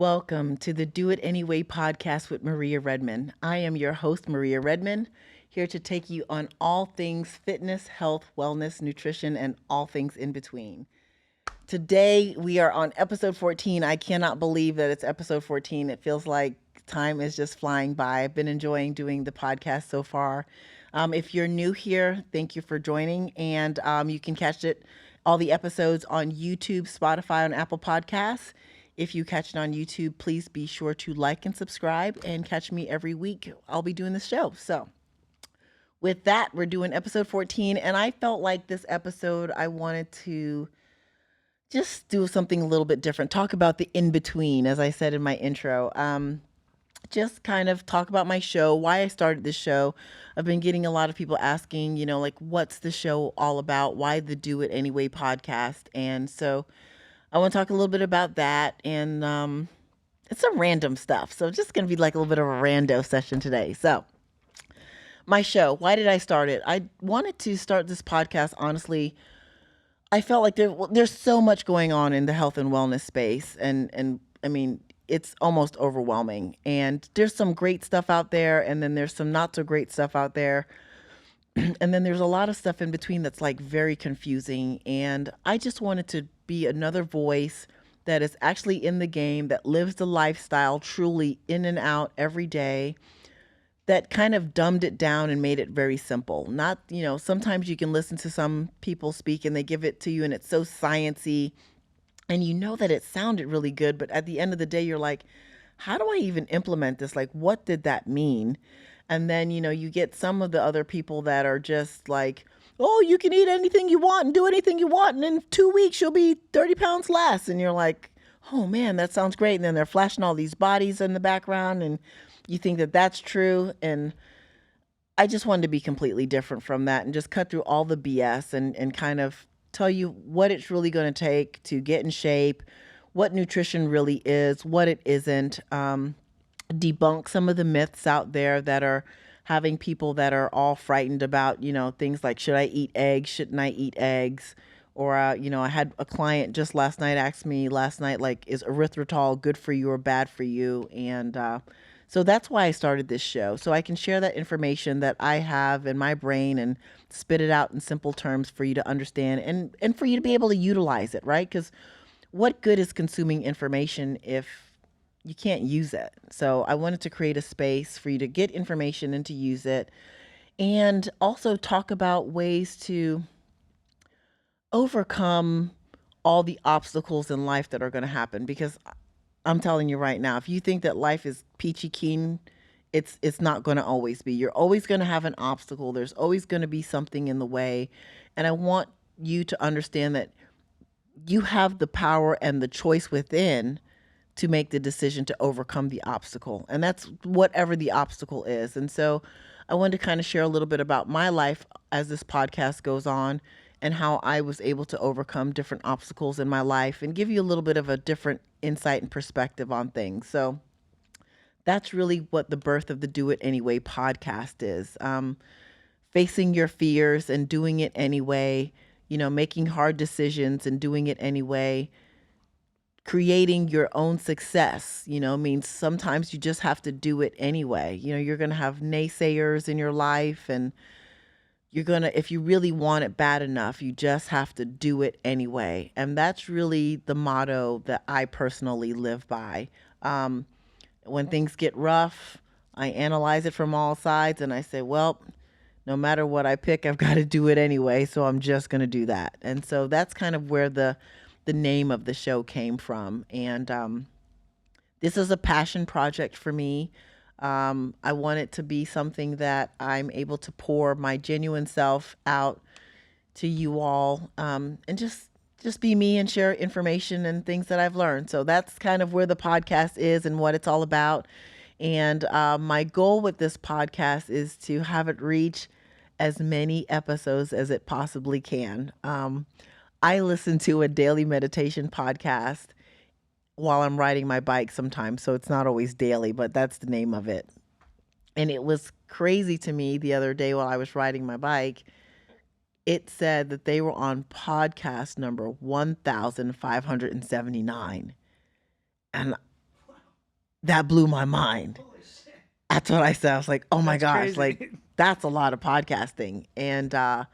Welcome to the Do It Anyway podcast with Maria Redman. I am your host, Maria Redman, here to take you on all things fitness, health, wellness, nutrition, and all things in between. Today, we are on episode 14. I cannot believe that it's episode 14. It feels like time is just flying by. I've been enjoying doing the podcast so far. If you're new here, thank you for joining. And you can catch all the episodes on YouTube, Spotify, and Apple Podcasts. If you catch it on YouTube, please be sure to like and subscribe and catch me every week. I'll be doing this show. So with that, we're doing episode 14. And I felt like this episode, I wanted to just do something a little bit different. Talk about the in-between, as I said in my intro. Just kind of talk about my show, why I started this show. I've been getting a lot of people asking, like, what's the show all about? Why the Do It Anyway podcast? And so I want to talk a little bit about that, and it's some random stuff. So just going to be like a little bit of a rando session today. So my show, why did I start it? I wanted to start this podcast, honestly. I felt like there's so much going on in the health and wellness space, and I mean, it's almost overwhelming. And there's some great stuff out there, and then there's some not so great stuff out there. And then there's a lot of stuff in between that's like very confusing. And I just wanted to be another voice that is actually in the game, that lives the lifestyle truly in and out every day, that kind of dumbed it down and made it very simple. Not, sometimes you can listen to some people speak and they give it to you and it's so sciencey and you know that it sounded really good, but at the end of the day, you're like, how do I even implement this? Like, what did that mean? And then, you get some of the other people that are just like, oh, you can eat anything you want and do anything you want. And in 2 weeks, you'll be 30 pounds less. And you're like, oh man, that sounds great. And then they're flashing all these bodies in the background and you think that that's true. And I just wanted to be completely different from that and just cut through all the BS and kind of tell you what it's really going to take to get in shape, what nutrition really is, what it isn't, debunk some of the myths out there that are having people that are all frightened about, things like, should I eat eggs? Shouldn't I eat eggs? Or, I had a client just last night ask me like, is erythritol good for you or bad for you? And so that's why I started this show, so I can share that information that I have in my brain and spit it out in simple terms for you to understand and for you to be able to utilize it, right? Because what good is consuming information if you can't use it? So I wanted to create a space for you to get information and to use it, and also talk about ways to overcome all the obstacles in life that are going to happen. Because I'm telling you right now, if you think that life is peachy keen, it's not going to always be. You're always going to have an obstacle. There's always going to be something in the way. And I want you to understand that you have the power and the choice within to make the decision to overcome the obstacle. And that's whatever the obstacle is. And so I wanted to kind of share a little bit about my life as this podcast goes on and how I was able to overcome different obstacles in my life and give you a little bit of a different insight and perspective on things. So that's really what the birth of the Do It Anyway podcast is. Facing your fears and doing it anyway, making hard decisions and doing it anyway, creating your own success, means sometimes you just have to do it anyway. You're going to have naysayers in your life, and if you really want it bad enough, you just have to do it anyway. And that's really the motto that I personally live by. When things get rough, I analyze it from all sides and I say, well, no matter what I pick, I've got to do it anyway. So I'm just going to do that. And so that's kind of where the name of the show came from. And this is a passion project for me. I want it to be something that I'm able to pour my genuine self out to you all, and just be me and share information and things that I've learned. So that's kind of where the podcast is and what it's all about. And my goal with this podcast is to have it reach as many episodes as it possibly can. I listen to a daily meditation podcast while I'm riding my bike sometimes, so it's not always daily, but that's the name of it. And it was crazy to me the other day while I was riding my bike. It said that they were on podcast number 1,579. And that blew my mind. That's what I said. I was like, oh my gosh, Crazy. like that's a lot of podcasting. And I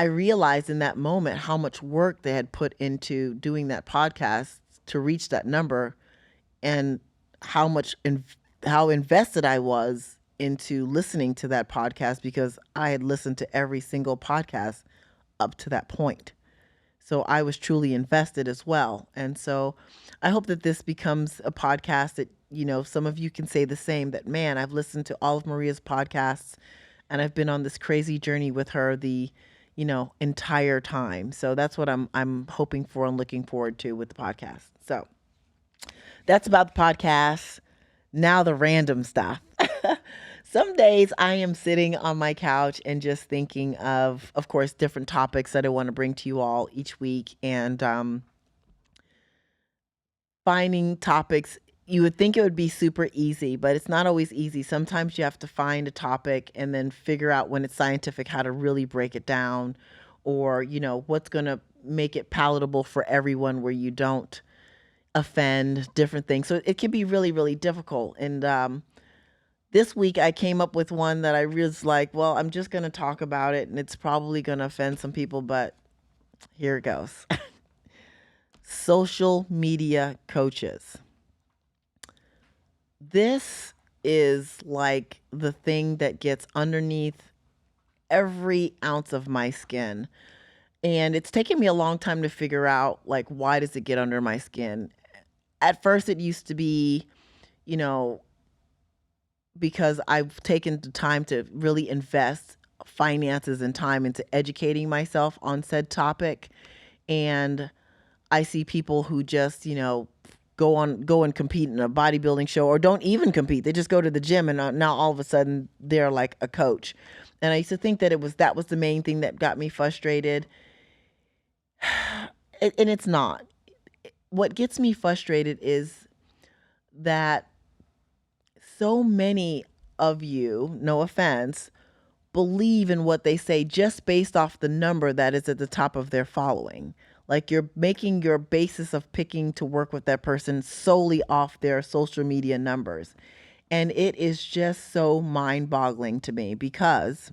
realized in that moment how much work they had put into doing that podcast to reach that number, and how how invested I was into listening to that podcast, because I had listened to every single podcast up to that point. So I was truly invested as well. And so I hope that this becomes a podcast that, some of you can say the same, that, man, I've listened to all of Maria's podcasts and I've been on this crazy journey with her the, entire time. So that's what I'm hoping for and looking forward to with the podcast. So that's about the podcast. Now the random stuff. Some days I am sitting on my couch and just thinking of course, different topics that I want to bring to you all each week, and finding topics. You would think it would be super easy, but it's not always easy. Sometimes you have to find a topic and then figure out, when it's scientific, how to really break it down, or what's going to make it palatable for everyone, where you don't offend different things. So it can be really, really difficult. And this week I came up with one that I was like, well, I'm just going to talk about it, and it's probably going to offend some people, but here it goes. Social media coaches. This is like the thing that gets underneath every ounce of my skin. And it's taken me a long time to figure out, like, why does it get under my skin? At first it used to be, you know, because I've taken the time to really invest finances and time into educating myself on said topic. And I see people who just, go and compete in a bodybuilding show, or don't even compete. They just go to the gym, and now all of a sudden they're like a coach. And I used to think that that was the main thing that got me frustrated. And it's not. What gets me frustrated is that so many of you, no offense, believe in what they say just based off the number that is at the top of their following. Like, you're making your basis of picking to work with that person solely off their social media numbers. And it is just so mind boggling to me, because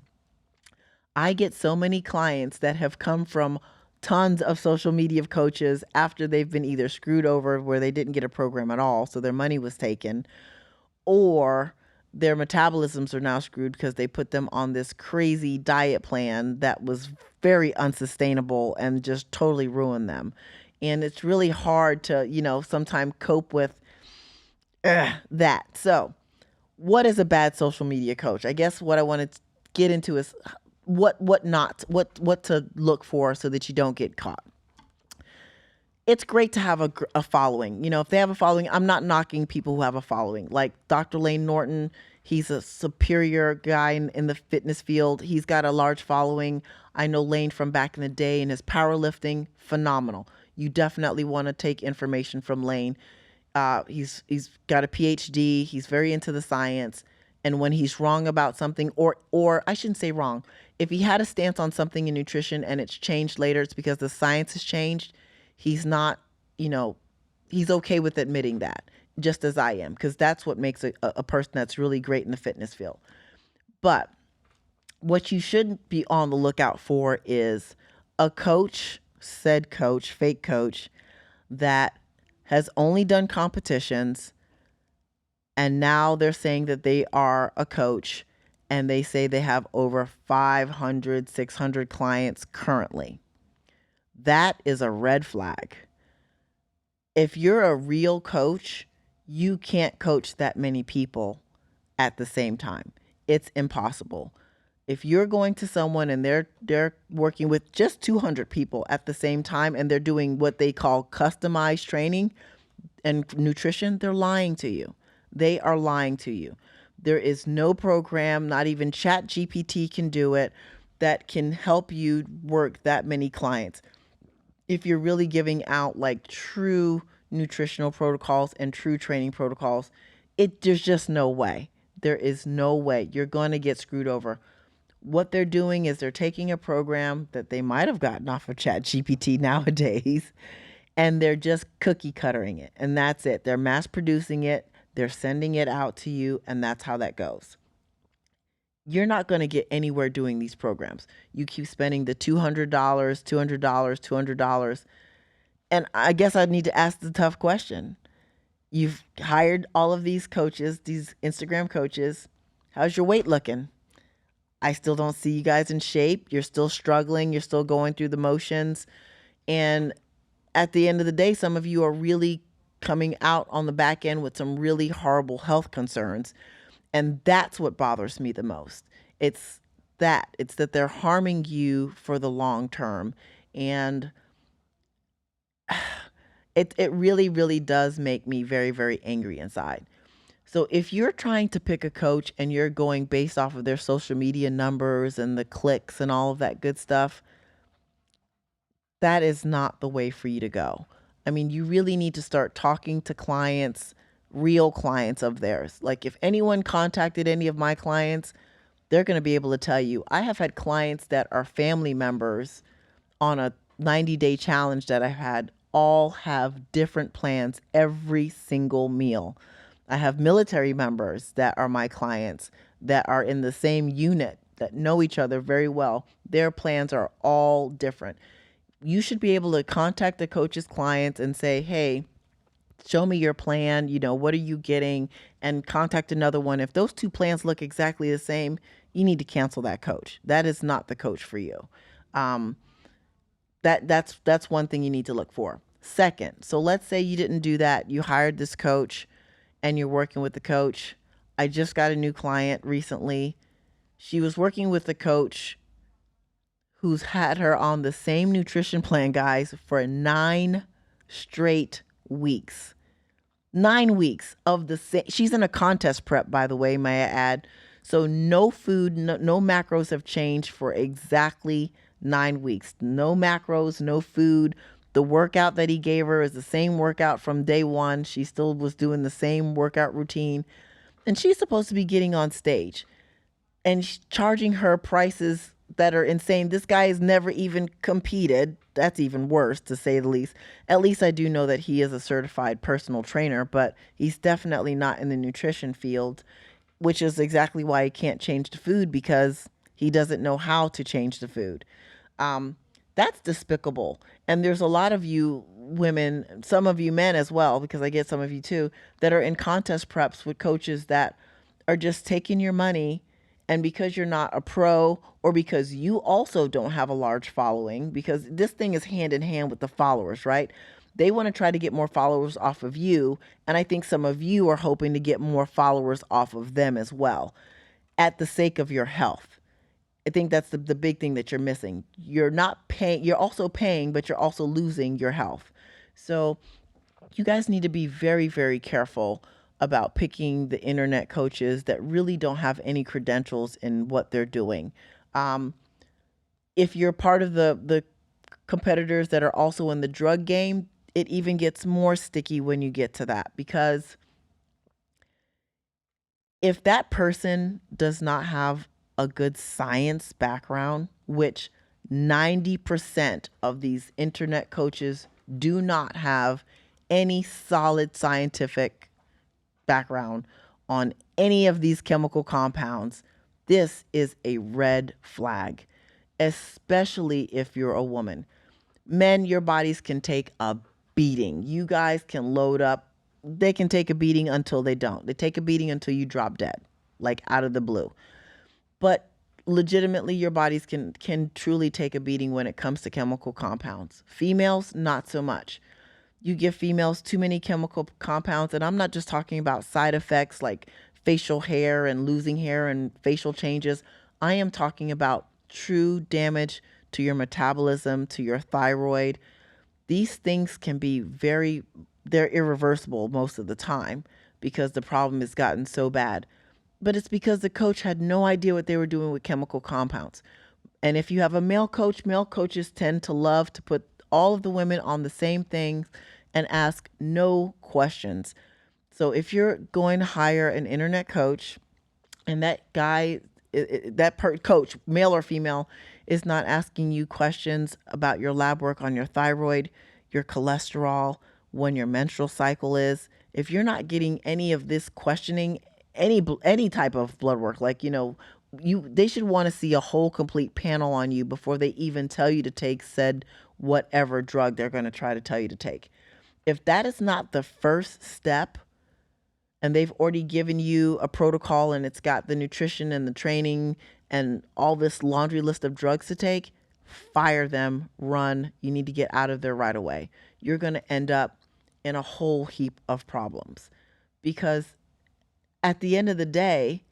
I get so many clients that have come from tons of social media coaches after they've been either screwed over where they didn't get a program at all, so their money was taken, or their metabolisms are now screwed because they put them on this crazy diet plan that was very unsustainable and just totally ruined them. And it's really hard to, sometimes cope with that. So, what is a bad social media coach? I guess what I want to get into is what to look for so that you don't get caught. It's great to have a following. If they have a following, I'm not knocking people who have a following. Like Dr. Lane Norton, he's a superior guy in the fitness field. He's got a large following. I know Lane from back in the day, and his powerlifting, phenomenal. You definitely want to take information from Lane. He's got a PhD. He's very into the science. And when he's wrong about something, or I shouldn't say wrong, if he had a stance on something in nutrition and it's changed later, it's because the science has changed. He's not, he's okay with admitting that, just as I am, because that's what makes a person that's really great in the fitness field. But what you shouldn't be on the lookout for is a coach, said coach, fake coach, that has only done competitions, and now they're saying that they are a coach, and they say they have over 500, 600 clients currently. That is a red flag. If you're a real coach, you can't coach that many people at the same time. It's impossible. If you're going to someone and they're working with just 200 people at the same time, and they're doing what they call customized training and nutrition, they're lying to you. They are lying to you. There is no program, not even Chat GPT can do it, that can help you work that many clients. If you're really giving out like true nutritional protocols and true training protocols, there's just no way. There is no way. You're going to get screwed over. What they're doing is they're taking a program that they might have gotten off of Chat GPT nowadays, and they're just cookie cuttering it, and that's it. They're mass producing it, they're sending it out to you, and that's how that goes. You're not going to get anywhere doing these programs. You keep spending the $200, $200, $200. And I guess I need to ask the tough question. You've hired all of these coaches, these Instagram coaches. How's your weight looking? I still don't see you guys in shape. You're still struggling. You're still going through the motions. And at the end of the day, some of you are really coming out on the back end with some really horrible health concerns. And that's what bothers me the most. It's it's that they're harming you for the long term. And it really, really does make me very, very angry inside. So if you're trying to pick a coach and you're going based off of their social media numbers and the clicks and all of that good stuff, that is not the way for you to go. I mean, you really need to start talking to clients, real clients of theirs. Like if anyone contacted any of my clients, they're going to be able to tell you. I have had clients that are family members on a 90-day challenge that I've had, all have different plans every single meal. I have military members that are my clients that are in the same unit that know each other very well. Their plans are all different. You should be able to contact the coach's clients and say, hey, show me your plan. You know, what are you getting? And contact another one. If those two plans look exactly the same, you need to cancel that coach. That is not the coach for you. That's one thing you need to look for. Second, so let's say you didn't do that. You hired this coach and you're working with the coach. I just got a new client recently. She was working with a coach who's had her on the same nutrition plan, guys, for 9 straight weeks. 9 weeks of the same. She's in a contest prep, by the way, may I add. So no food, no macros have changed for exactly 9 weeks. No macros, no food. The workout that he gave her is the same workout from day one. She still was doing the same workout routine. And she's supposed to be getting on stage and charging her prices that are insane. This guy has never even competed. That's even worse, to say the least. At least I do know that he is a certified personal trainer, but he's definitely not in the nutrition field, which is exactly why he can't change the food, because he doesn't know how to change the food. That's despicable. And there's a lot of you women, some of you men as well, because I get some of you too, that are in contest preps with coaches that are just taking your money. And because you're not a pro, or because you also don't have a large following, because this thing is hand in hand with the followers, right? They want to try to get more followers off of you. And I think some of you are hoping to get more followers off of them as well, at the sake of your health. I think that's the big thing that you're missing. You're not paying, you're also paying, but you're also losing your health. So you guys need to be very, very careful about picking the internet coaches that really don't have any credentials in what they're doing. If you're part of the competitors that are also in the drug game, it even gets more sticky when you get to that, because if that person does not have a good science background, which 90% of these internet coaches do not have any solid scientific background on any of these chemical compounds, this is a red flag, especially if you're a woman. Men, your bodies can take a beating. You guys can load up. They can take a beating until they don't. They take a beating until you drop dead, like out of the blue. But legitimately, your bodies can truly take a beating when it comes to chemical compounds. Females, not so much. You give females too many chemical compounds, and I'm not just talking about side effects like facial hair and losing hair and facial changes. I am talking about true damage to your metabolism, to your thyroid. These things can be they're irreversible most of the time, because the problem has gotten so bad. But it's because the coach had no idea what they were doing with chemical compounds. And if you have a male coaches tend to love to put all of the women on the same thing and ask no questions. So if you're going to hire an internet coach and that guy, coach, male or female, is not asking you questions about your lab work on your thyroid, your cholesterol, when your menstrual cycle is. If you're not getting any of this questioning, any type of blood work, like, they should want to see a whole complete panel on you before they even tell you to take said whatever drug they're going to try to tell you to take. If that is not the first step, and they've already given you a protocol and it's got the nutrition and the training and all this laundry list of drugs to take, fire them, run. You need to get out of there right away. You're going to end up in a whole heap of problems, because at the end of the day,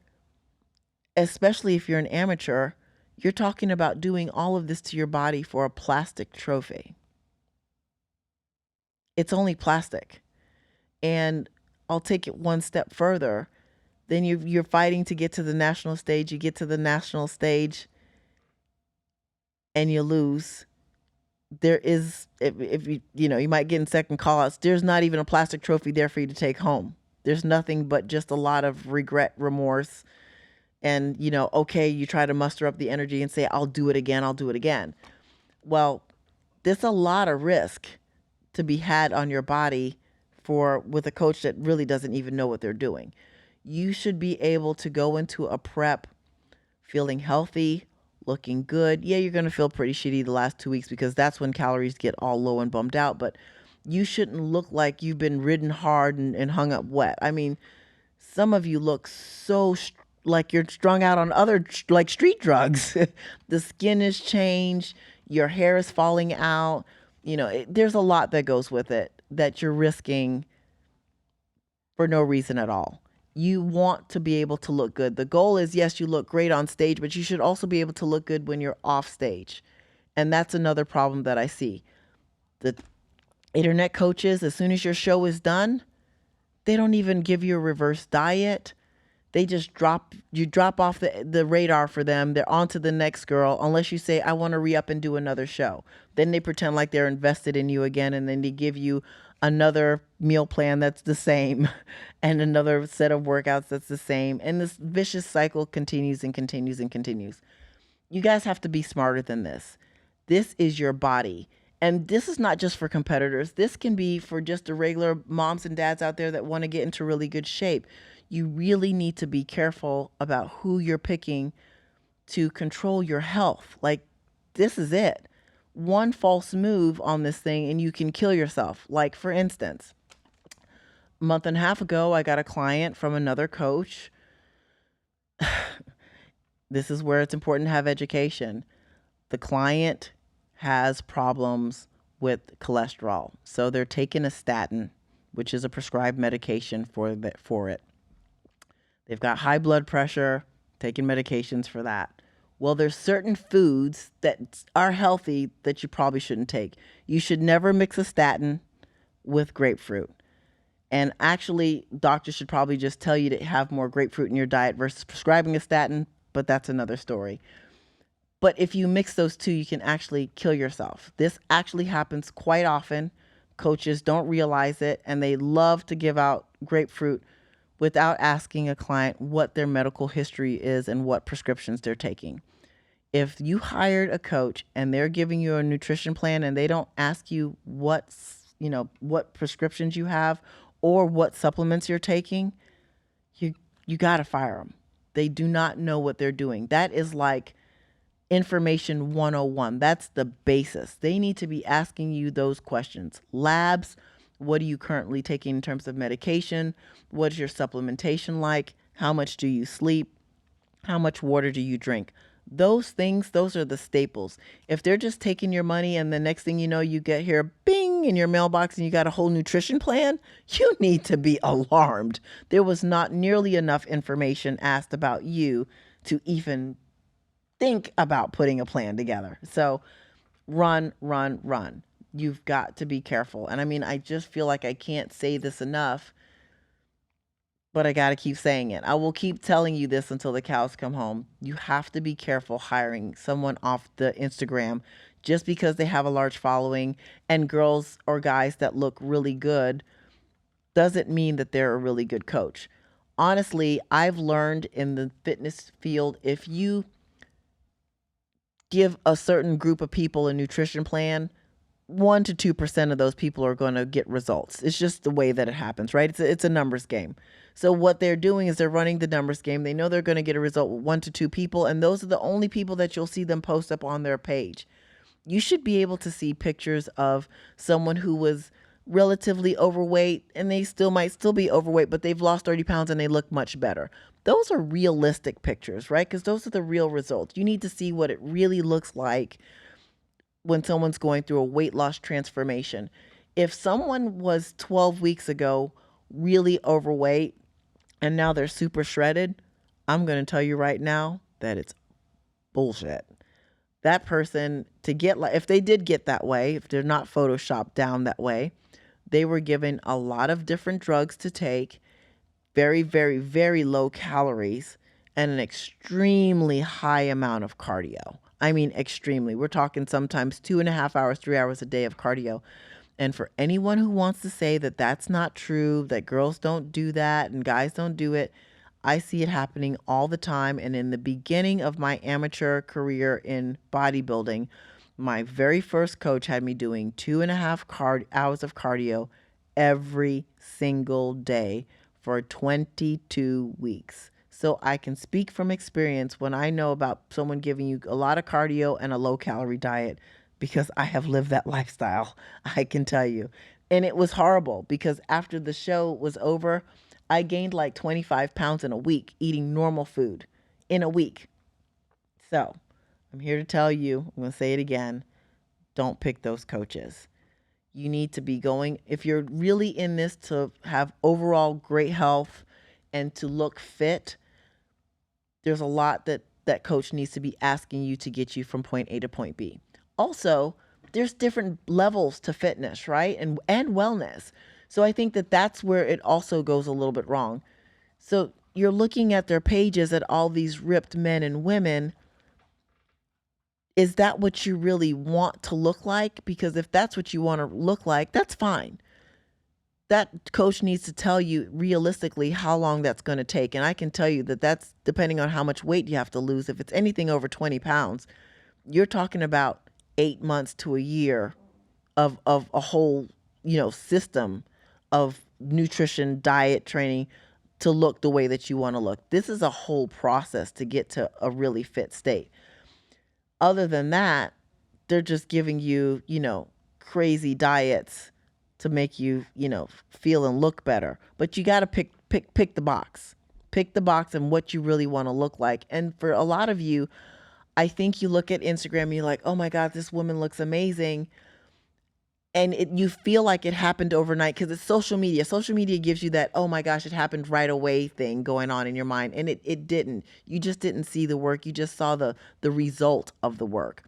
especially if you're an amateur, you're talking about doing all of this to your body for a plastic trophy. It's only plastic. And I'll take it one step further. Then you're fighting to get to the national stage. You get to the national stage and you lose. There is, if you might get in second call-outs. There's not even a plastic trophy there for you to take home. There's nothing but just a lot of regret, remorse, and okay, you try to muster up the energy and say, I'll do it again, I'll do it again. Well, there's a lot of risk to be had on your body with a coach that really doesn't even know what they're doing. You should be able to go into a prep feeling healthy, looking good. Yeah, you're going to feel pretty shitty the last 2 weeks because that's when calories get all low and bummed out, but you shouldn't look like you've been ridden hard and hung up wet. I mean, some of you look so like you're strung out on other like street drugs. The skin is changed, your hair is falling out. There's a lot that goes with it that you're risking for no reason at all. You want to be able to look good. The goal is, yes, you look great on stage, but you should also be able to look good when you're off stage. And that's another problem that I see. The internet coaches, as soon as your show is done, they don't even give you a reverse diet. They just drop off the radar for them. They're on to the next girl, unless you say, I want to re-up and do another show. Then they pretend like they're invested in you again, and then they give you another meal plan that's the same and another set of workouts that's the same. And this vicious cycle continues and continues and continues. You guys have to be smarter than this. This is your body. And this is not just for competitors. This can be for just the regular moms and dads out there that want to get into really good shape. You really need to be careful about who you're picking to control your health. Like, this is it. One false move on this thing and you can kill yourself. Like, for instance, a month and a half ago, I got a client from another coach. This is where it's important to have education. The client has problems with cholesterol. So they're taking a statin, which is a prescribed medication for it. They've got high blood pressure, taking medications for that. Well, there's certain foods that are healthy that you probably shouldn't take. You should never mix a statin with grapefruit. And actually, doctors should probably just tell you to have more grapefruit in your diet versus prescribing a statin, but that's another story. But if you mix those two, you can actually kill yourself. This actually happens quite often. Coaches don't realize it, and they love to give out grapefruit without asking a client what their medical history is and what prescriptions they're taking. If you hired a coach and they're giving you a nutrition plan and they don't ask you what prescriptions you have or what supplements you're taking, you got to fire them. They do not know what they're doing. That is like information 101. That's the basis. They need to be asking you those questions. Labs, what are you currently taking in terms of medication? What is your supplementation like? How much do you sleep? How much water do you drink? Those things, those are the staples. If they're just taking your money and the next thing you know, you get here, bing, in your mailbox and you got a whole nutrition plan, you need to be alarmed. There was not nearly enough information asked about you to even think about putting a plan together. So run, run, run. You've got to be careful. And I mean, I just feel like I can't say this enough, but I got to keep saying it. I will keep telling you this until the cows come home. You have to be careful hiring someone off the Instagram just because they have a large following and girls or guys that look really good doesn't mean that they're a really good coach. Honestly, I've learned in the fitness field, if you give a certain group of people a nutrition plan, 1 to 2% of those people are going to get results. It's just the way that it happens, right? It's a numbers game. So what they're doing is they're running the numbers game. They know they're going to get a result with 1 to 2 people, and those are the only people that you'll see them post up on their page. You should be able to see pictures of someone who was relatively overweight, and they still might still be overweight, but they've lost 30 pounds and they look much better. Those are realistic pictures, right? Because those are the real results. You need to see what it really looks like when someone's going through a weight loss transformation. If someone was 12 weeks ago really overweight and now they're super shredded, I'm going to tell you right now that it's bullshit. That person, to get, like, if they did get that way, if they're not photoshopped down that way, they were given a lot of different drugs to take, very, very, very low calories, and an extremely high amount of cardio. I mean, extremely. We're talking sometimes 2.5 hours, 3 hours a day of cardio. And for anyone who wants to say that that's not true, that girls don't do that and guys don't do it, I see it happening all the time. And in the beginning of my amateur career in bodybuilding, my very first coach had me doing 2.5 hours of cardio every single day for 22 weeks. So I can speak from experience when I know about someone giving you a lot of cardio and a low calorie diet, because I have lived that lifestyle. I can tell you. And it was horrible because after the show was over, I gained like 25 pounds in a week eating normal food in a week. So I'm here to tell you, I'm going to say it again, don't pick those coaches. You need to be going, if you're really in this to have overall great health and to look fit, there's a lot that that coach needs to be asking you to get you from point A to point B. Also, there's different levels to fitness, right? And wellness. So I think that that's where it also goes a little bit wrong. So you're looking at their pages at all these ripped men and women. Is that what you really want to look like? Because if that's what you want to look like, that's fine. That coach needs to tell you realistically how long that's going to take. And I can tell you that that's depending on how much weight you have to lose. If it's anything over 20 pounds, you're talking about 8 months to a year of a whole, system of nutrition, diet, training to look the way that you want to look. This is a whole process to get to a really fit state. Other than that, they're just giving you, crazy diets to make you, feel and look better. But you got to pick the box. Pick the box and what you really want to look like. And for a lot of you, I think you look at Instagram and you're like, oh my God, this woman looks amazing. And you feel like it happened overnight because it's social media. Social media gives you that, oh my gosh, it happened right away thing going on in your mind. And it didn't. You just didn't see the work. You just saw the result of the work.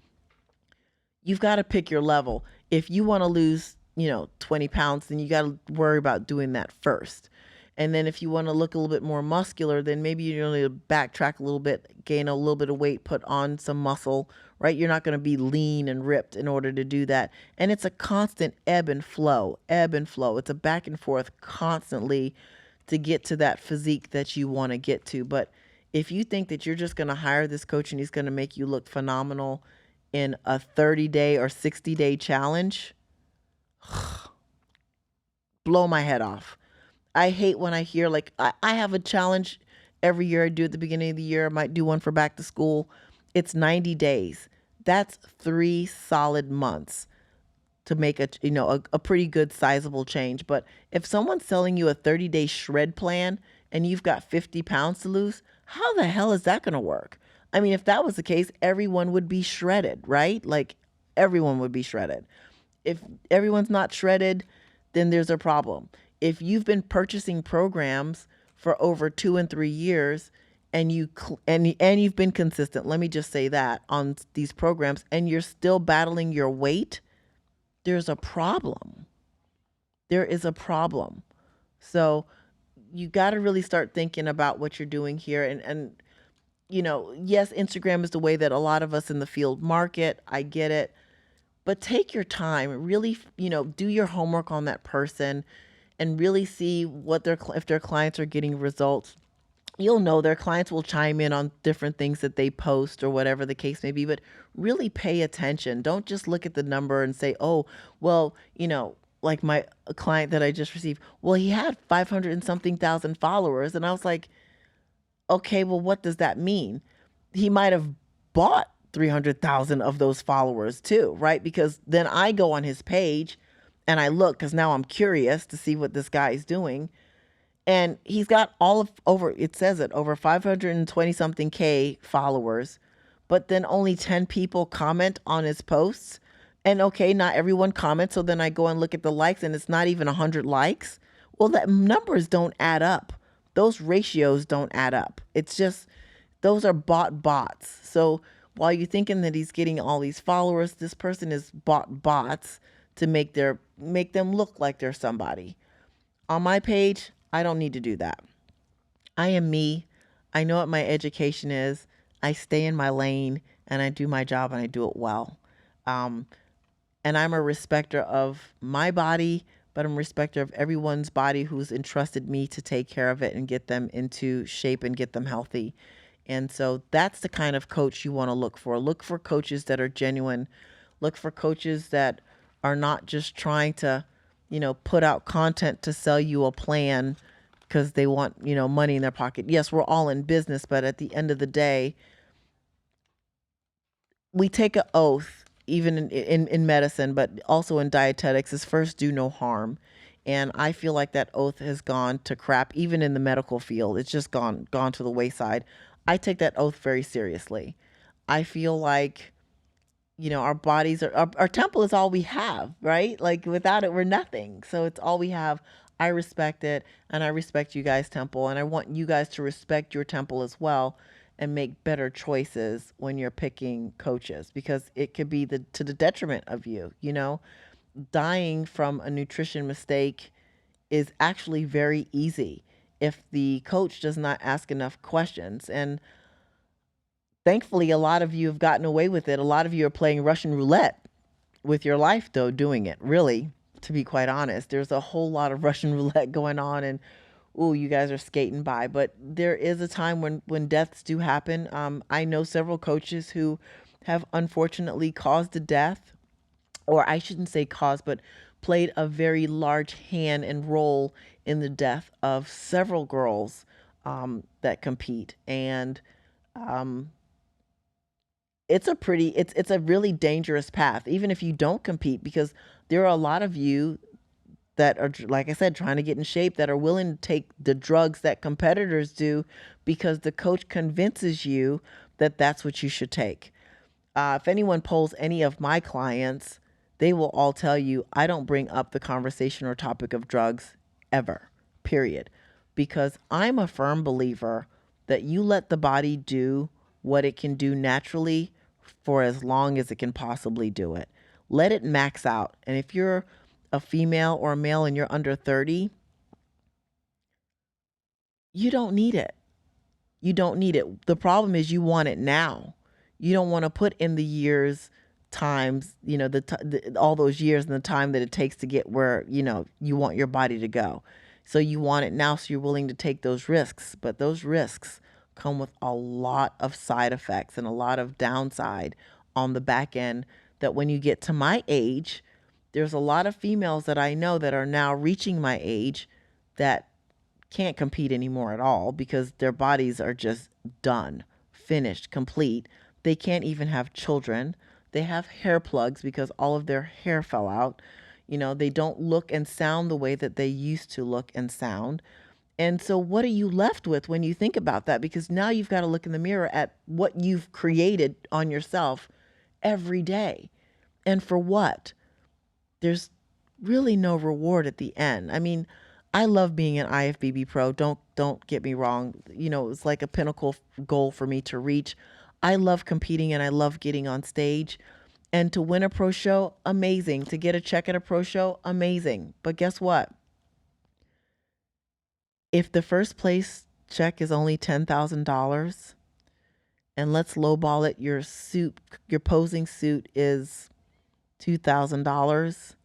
You've got to pick your level. If you want to lose, 20 pounds, then you got to worry about doing that first. And then if you want to look a little bit more muscular, then maybe you need to backtrack a little bit, gain a little bit of weight, put on some muscle, right? You're not going to be lean and ripped in order to do that. And it's a constant ebb and flow, ebb and flow. It's a back and forth constantly to get to that physique that you want to get to. But if you think that you're just going to hire this coach and he's going to make you look phenomenal in a 30-day or 60-day challenge, blow my head off. I hate when I hear, like, I have a challenge every year I do at the beginning of the year. I might do one for back to school. It's 90 days. That's 3 solid months to make a pretty good sizable change. But if someone's selling you a 30-day shred plan and you've got 50 pounds to lose, how the hell is that going to work? I mean, if that was the case, everyone would be shredded, right? Like, everyone would be shredded. If everyone's not shredded, then there's a problem. If you've been purchasing programs for over 2 and 3 years and you've been consistent, let me just say that, on these programs, and you're still battling your weight, there's a problem. There is a problem. So you got to really start thinking about what you're doing here. And yes, Instagram is the way that a lot of us in the field market. I get it. But take your time, really, do your homework on that person and really see if their clients are getting results. you'll know their clients will chime in on different things that they post or whatever the case may be, but really pay attention. Don't just look at the number and say, oh, well, like my a client that I just received, well, he had 500 and something thousand followers. And I was like, okay, well, what does that mean? He might have bought 300,000 of those followers too, right? Because then I go on his page and I look because now I'm curious to see what this guy is doing. And he's got all of over, it says it, over 520 something K followers, but then only 10 people comment on his posts. And okay, not everyone comments. So then I go and look at the likes and it's not even 100 likes. Well, that numbers don't add up. Those ratios don't add up. It's just, those are bought bots. So while you're thinking that he's getting all these followers, this person is bought bots to make them look like they're somebody. On my page, I don't need to do that. I am me. I know what my education is. I stay in my lane and I do my job and I do it well. Um, and I'm a respecter of my body, but I'm a respecter of everyone's body who's entrusted me to take care of it and get them into shape and get them healthy. And so that's the kind of coach you want to look for. Look for coaches that are genuine. Look for coaches that are not just trying to, put out content to sell you a plan because they want, money in their pocket. Yes, we're all in business, but at the end of the day, we take an oath, even in medicine, but also in dietetics, is first do no harm. And I feel like that oath has gone to crap, even in the medical field. It's just gone to the wayside. I take that oath very seriously. I feel like, our bodies our temple is all we have, right? Like without it, we're nothing. So it's all we have. I respect it and I respect you guys' temple. And I want you guys to respect your temple as well and make better choices when you're picking coaches because it could be to the detriment of you. Dying from a nutrition mistake is actually very easy if the coach does not ask enough questions. And thankfully, a lot of you have gotten away with it. A lot of you are playing Russian roulette with your life, though, doing it. Really, to be quite honest, there's a whole lot of Russian roulette going on, and ooh, you guys are skating by. But there is a time when deaths do happen. I know several coaches who have unfortunately caused a death, or I shouldn't say caused, but played a very large hand and role in the death of several girls that compete. And um, it's a really dangerous path, even if you don't compete, because there are a lot of you that are, like I said, trying to get in shape that are willing to take the drugs that competitors do because the coach convinces you that that's what you should take. If anyone polls any of my clients, they will all tell you I don't bring up the conversation or topic of drugs ever, period. Because I'm a firm believer that you let the body do what it can do naturally for as long as it can possibly do it. Let it max out. And if you're a female or a male and you're under 30, you don't need it. You don't need it. The problem is you want it now. You don't want to put in the years, times, all those years and the time that it takes to get where, you want your body to go. So you want it now, so you're willing to take those risks. But those risks come with a lot of side effects and a lot of downside on the back end that when you get to my age, there's a lot of females that I know that are now reaching my age that can't compete anymore at all because their bodies are just done, finished, complete. They can't even have children. They have hair plugs because all of their hair fell out. They don't look and sound the way that they used to look and sound. And so, what are you left with when you think about that? Because now you've got to look in the mirror at what you've created on yourself every day. And for what? There's really no reward at the end. I mean, I love being an IFBB pro. Don't get me wrong. It's like a pinnacle goal for me to reach. I love competing and I love getting on stage. And to win a pro show, amazing. To get a check at a pro show, amazing. But guess what? If the first place check is only $10,000, and let's lowball it, your posing suit is $2,000,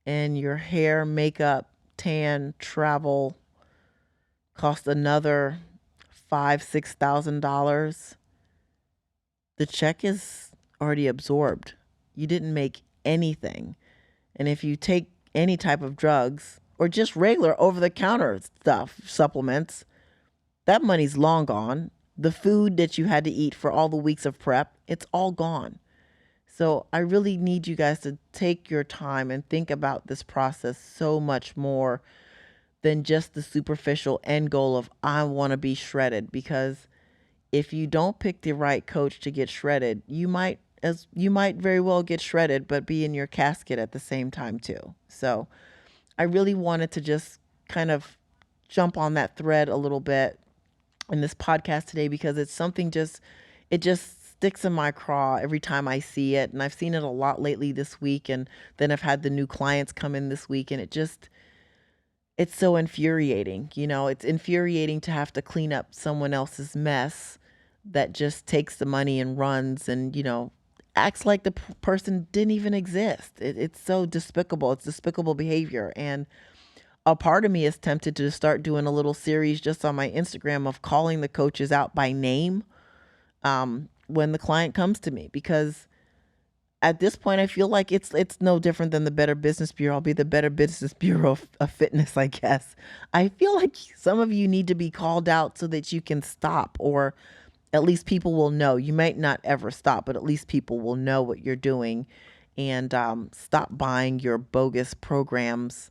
and your hair, makeup, tan, travel cost another $5,000, $6,000, the check is already absorbed. You didn't make anything. And if you take any type of drugs or just regular over the counter stuff, supplements, that money's long gone. The food that you had to eat for all the weeks of prep, it's all gone. So I really need you guys to take your time and think about this process so much more than just the superficial end goal of I want to be shredded, because if you don't pick the right coach to get shredded, you might very well get shredded but be in your casket at the same time too. So I really wanted to just kind of jump on that thread a little bit in this podcast today, because it's something it just sticks in my craw every time I see it. And I've seen it a lot lately this week. And then I've had the new clients come in this week, and it's so infuriating. It's infuriating to have to clean up someone else's mess that just takes the money and runs and, acts like the person didn't even exist. It's so despicable. It's despicable behavior. And a part of me is tempted to start doing a little series just on my Instagram of calling the coaches out by name when the client comes to me, because at this point I feel like it's no different than the Better Business Bureau. I'll be the Better Business Bureau of fitness, I guess. I feel like some of you need to be called out so that you can stop, or at least people will know. You might not ever stop, but at least people will know what you're doing, and stop buying your bogus programs,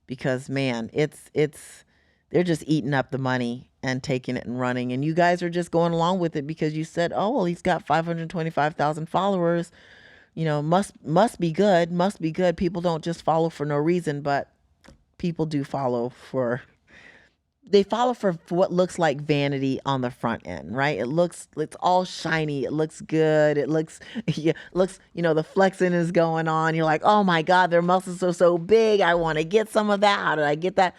because man, it's they're just eating up the money and taking it and running. And you guys are just going along with it because you said, oh, well, he's got 525,000 followers. Must be good. Must be good. People don't just follow for no reason, but people do they follow for what looks like vanity on the front end, right? It's all shiny. It looks good. It looks, yeah, looks, the flexing is going on. You're like, oh my God, their muscles are so big. I want to get some of that. How did I get that?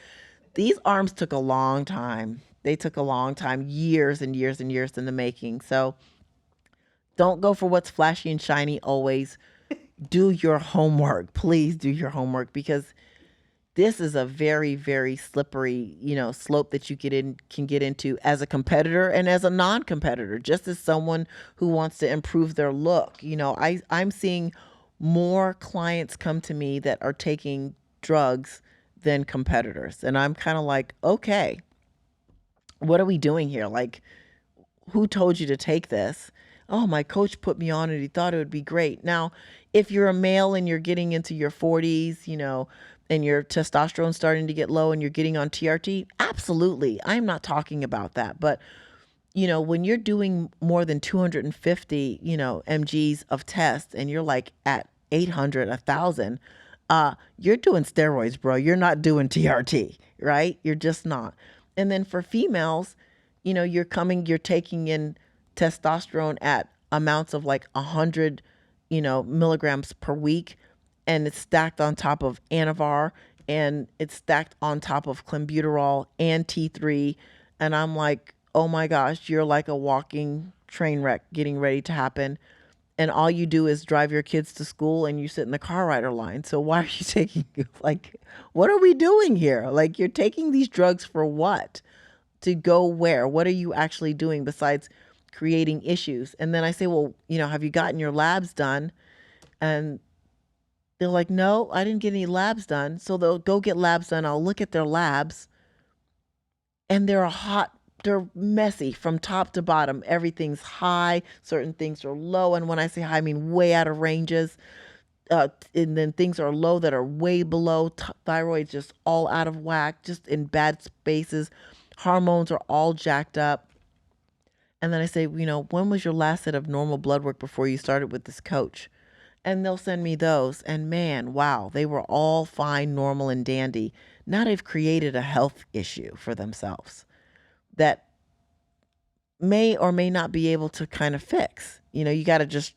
These arms took a long time. They took a long time, years and years and years in the making. So don't go for what's flashy and shiny always. Do your homework. Please do your homework, because this is a very, very slippery, slope that you can get into as a competitor and as a non-competitor, just as someone who wants to improve their look. I'm seeing more clients come to me that are taking drugs than competitors. And I'm kind of like, okay, what are we doing here? Like, who told you to take this? Oh, my coach put me on it. He thought it would be great. Now, if you're a male and you're getting into your 40s, and your testosterone's starting to get low and you're getting on TRT, absolutely. I'm not talking about that. But, when you're doing more than 250, mgs of tests, and you're like at 800, 1,000, you're doing steroids, bro. You're not doing TRT, right? You're just not. And then for females, you're taking in testosterone at amounts of like 100, milligrams per week, and it's stacked on top of Anavar, and it's stacked on top of clenbuterol and T3. And I'm like, oh my gosh, you're like a walking train wreck getting ready to happen. And all you do is drive your kids to school and you sit in the car rider line. So why are you taking, like, what are we doing here? Like, you're taking these drugs for what? To go where? What are you actually doing besides creating issues? And then I say, well, have you gotten your labs done? And they're like, no, I didn't get any labs done. So they'll go get labs done. I'll look at their labs, and they're messy from top to bottom. Everything's high. Certain things are low. And when I say high, I mean way out of ranges. And then things are low that are way below. Thyroid's just all out of whack, just in bad spaces. Hormones are all jacked up. And then I say, when was your last set of normal blood work before you started with this coach? And they'll send me those. And man, wow, they were all fine, normal, and dandy. Now they've created a health issue for themselves that may or may not be able to kind of fix. You got to just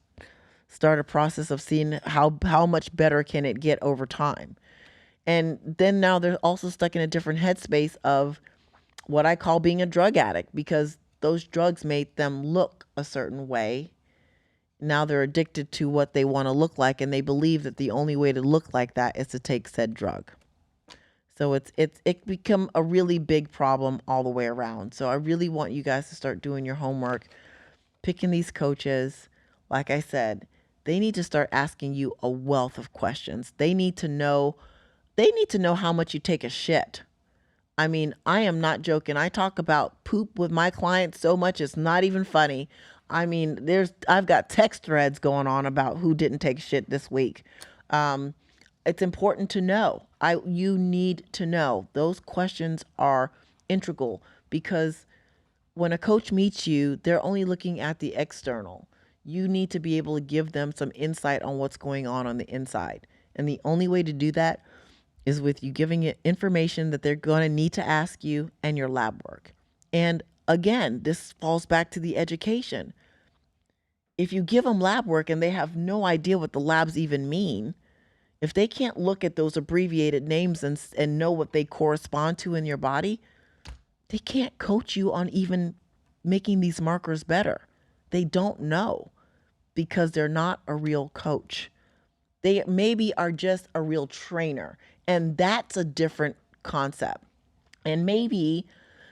start a process of seeing how much better can it get over time. And then now they're also stuck in a different headspace of what I call being a drug addict, because those drugs made them look a certain way. Now they're addicted to what they want to look like, and they believe that the only way to look like that is to take said drug. So it become a really big problem all the way around. So I really want you guys to start doing your homework, picking these coaches. Like I said, they need to start asking you a wealth of questions. They need to know how much you take a shit. I mean, I am not joking. I talk about poop with my clients so much it's not even funny. I mean, I've got text threads going on about who didn't take shit this week. Um, it's important to know. You need to know. Those questions are integral because when a coach meets you, they're only looking at the external. You need to be able to give them some insight on what's going on the inside. And the only way to do that is with you giving it information that they're going to need to ask you and your lab work. And again, this falls back to the education. If you give them lab work and they have no idea what the labs even mean, if they can't look at those abbreviated names and know what they correspond to in your body, they can't coach you on even making these markers better. They don't know because they're not a real coach. They maybe are just a real trainer, and that's a different concept. And maybe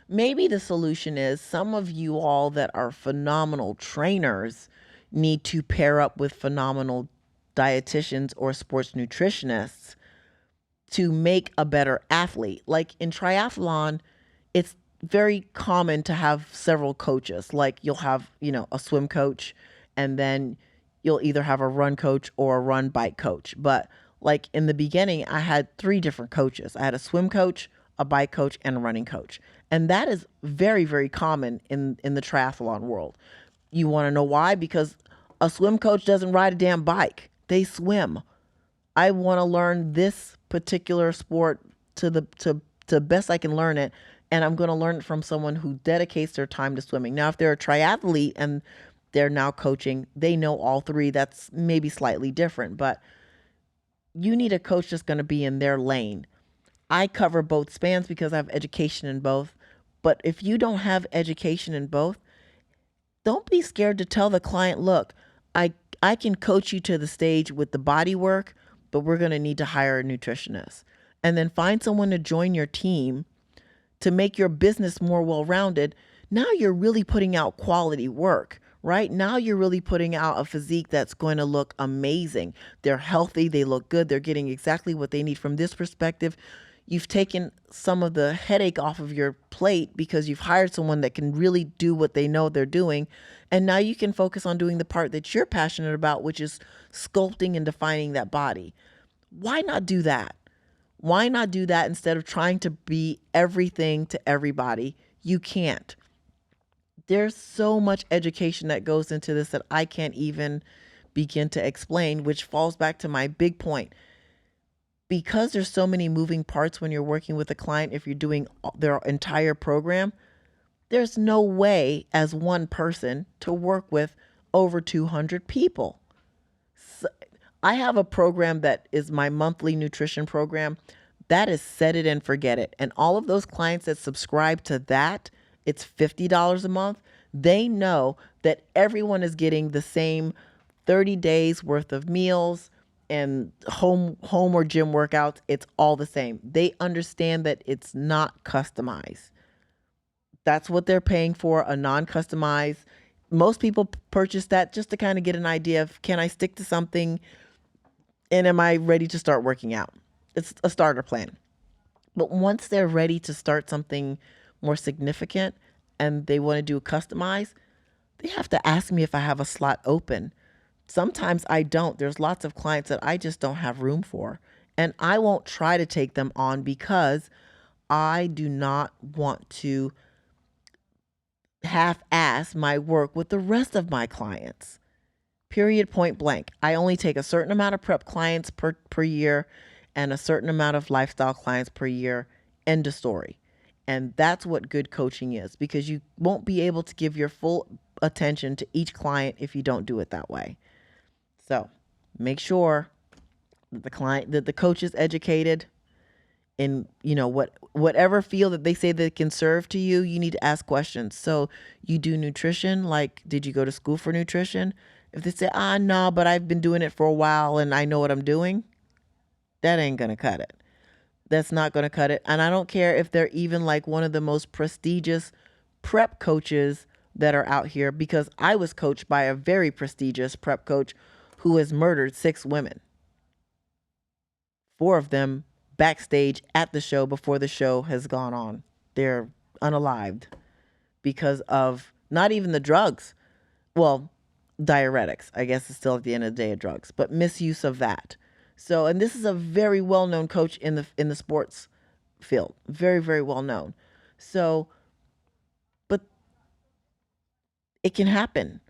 the solution is some of you all that are phenomenal trainers need to pair up with phenomenal dietitians or sports nutritionists to make a better athlete. Like in triathlon, it's very common to have several coaches. Like you'll have, a swim coach, and then you'll either have a run coach or a run bike coach. But like in the beginning, I had three different coaches. I had a swim coach, a bike coach, and a running coach. And that is very, very common in the triathlon world. You want to know why? Because a swim coach doesn't ride a damn bike. They swim. I want to learn this particular sport to best I can learn it, and I'm going to learn it from someone who dedicates their time to swimming. Now, if they're a triathlete and they're now coaching, they know all three. That's maybe slightly different, but you need a coach that's going to be in their lane. I cover both spans because I have education in both. But if you don't have education in both, don't be scared to tell the client, look, I I can coach you to the stage with the body work, but we're going to need to hire a nutritionist. And then find someone to join your team to make your business more well-rounded. Now you're really putting out quality work, right? Now you're really putting out a physique that's going to look amazing. They're healthy, they look good, they're getting exactly what they need from this perspective. You've taken some of the headache off of your plate because you've hired someone that can really do what they know they're doing. And now you can focus on doing the part that you're passionate about, which is sculpting and defining that body. Why not do that? Why not do that instead of trying to be everything to everybody? You can't. There's so much education that goes into this that I can't even begin to explain, which falls back to my big point. Because there's so many moving parts when you're working with a client, if you're doing their entire program, there's no way as one person to work with over 200 people. So I have a program that is my monthly nutrition program. That is set it and forget it. And all of those clients that subscribe to that, it's $50 a month. They know that everyone is getting the same 30 days worth of meals and home or gym workouts. It's all the same. They understand that it's not customized. That's what they're paying for, a non-customized. Most people purchase that just to kind of get an idea of, can I stick to something and am I ready to start working out? It's a starter plan. But once they're ready to start something more significant and they want to do a customized, they have to ask me if I have a slot open. Sometimes I don't. There's lots of clients that I just don't have room for. And I won't try to take them on because I do not want to half-ass my work with the rest of my clients. Period, point blank. I only take a certain amount of prep clients per year and a certain amount of lifestyle clients per year. End of story. And that's what good coaching is, because you won't be able to give your full attention to each client if you don't do it that way. So make sure that the coach is educated in, whatever field that they say that can serve to you. You need to ask questions. So you do nutrition, like, did you go to school for nutrition? If they say, no, but I've been doing it for a while and I know what I'm doing, that ain't gonna cut it. That's not going to cut it. And I don't care if they're even like one of the most prestigious prep coaches that are out here, because I was coached by a very prestigious prep coach who has murdered 6 women, 4 of them backstage at the show before the show has gone on. They're unalived because of not even the drugs. Well, diuretics, I guess it's still at the end of the day of drugs, but misuse of that. So, and this is a very well-known coach in the sports field, very, very well known. So, but it can happen.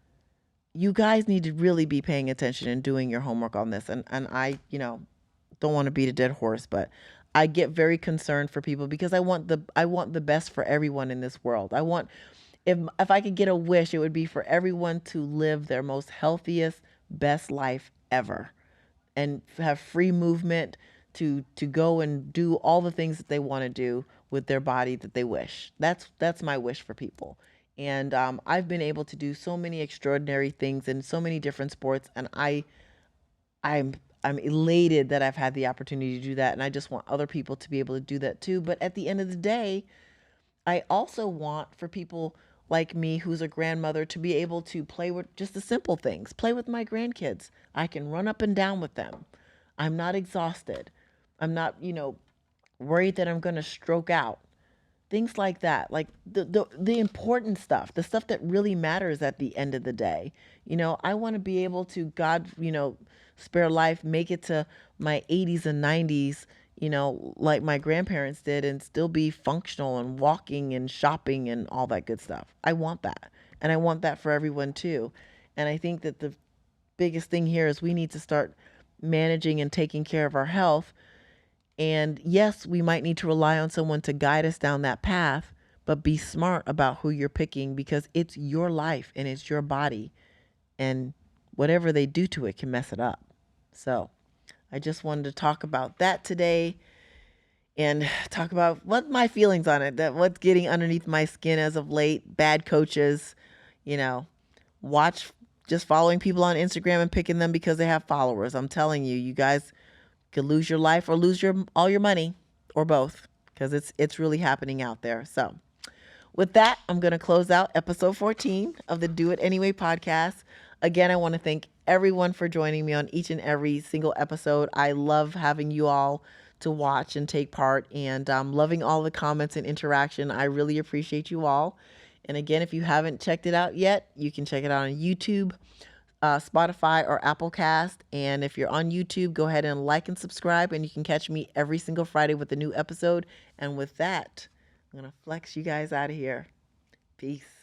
You guys need to really be paying attention and doing your homework on this. And I, don't want to beat a dead horse, but I get very concerned for people because I want the best for everyone in this world. I want, if I could get a wish, it would be for everyone to live their most healthiest, best life ever, and have free movement to go and do all the things that they want to do with their body that they wish. That's my wish for people. And I've been able to do so many extraordinary things in so many different sports, and I'm I'm elated that I've had the opportunity to do that, and I just want other people to be able to do that too. But at the end of the day, I also want for people like me, who's a grandmother, to be able to play with just the simple things. Play with my grandkids. I can run up and down with them. I'm not exhausted. I'm not, worried that I'm going to stroke out. Things like that, like the important stuff, the stuff that really matters at the end of the day. I want to be able to, God, spare life, make it to my 80s and 90s, like my grandparents did, and still be functional and walking and shopping and all that good stuff. I want that. And I want that for everyone too. And I think that the biggest thing here is we need to start managing and taking care of our health. And yes, we might need to rely on someone to guide us down that path, but be smart about who you're picking, because it's your life and it's your body, and whatever they do to it can mess it up. So I just wanted to talk about that today and talk about what my feelings on it, that what's getting underneath my skin as of late. Bad coaches, you know, watch just following people on Instagram and picking them because they have followers. I'm telling you, you guys could lose your life or lose your all your money, or both, because it's really happening out there. So with that, I'm going to close out episode 14 of the Do It Anyway podcast. Again, I want to thank everyone for joining me on each and every single episode. I love having you all to watch and take part, and I'm loving all the comments and interaction. I really appreciate you all. And again, if you haven't checked it out yet, you can check it out on YouTube, Spotify, or Apple Cast. And if you're on YouTube, go ahead and like and subscribe, and you can catch me every single Friday with a new episode. And with that, I'm going to flex you guys out of here. Peace.